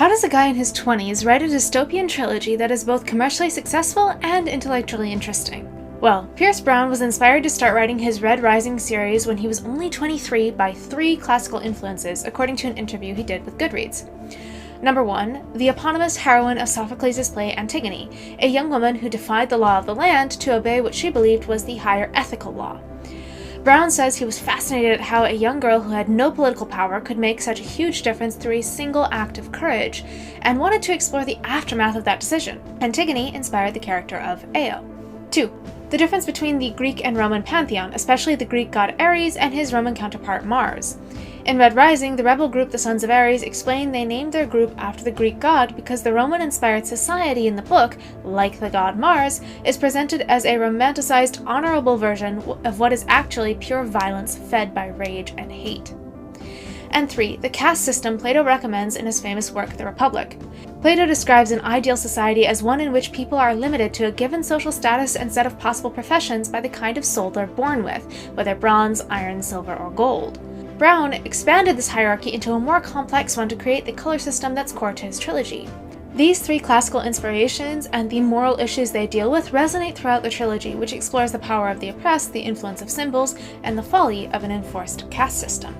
How does a guy in his 20s write a dystopian trilogy that is both commercially successful and intellectually interesting? Well, Pierce Brown was inspired to start writing his Red Rising series when he was only 23 by 3 classical influences, according to an interview he did with Goodreads. Number 1, the eponymous heroine of Sophocles' play Antigone, a young woman who defied the law of the land to obey what she believed was the higher ethical law. Brown says he was fascinated at how a young girl who had no political power could make such a huge difference through a single act of courage, and wanted to explore the aftermath of that decision. Antigone inspired the character of Io. 2. The difference between the Greek and Roman pantheon, especially the Greek god Ares and his Roman counterpart Mars. In Red Rising, the rebel group the Sons of Ares explain they named their group after the Greek god because the Roman-inspired society in the book, like the god Mars, is presented as a romanticized, honorable version of what is actually pure violence fed by rage and hate. And 3. The caste system Plato recommends in his famous work, The Republic. Plato describes an ideal society as one in which people are limited to a given social status and set of possible professions by the kind of soul they're born with, whether bronze, iron, silver, or gold. Brown expanded this hierarchy into a more complex one to create the color system that's core to his trilogy. These 3 classical inspirations and the moral issues they deal with resonate throughout the trilogy, which explores the power of the oppressed, the influence of symbols, and the folly of an enforced caste system.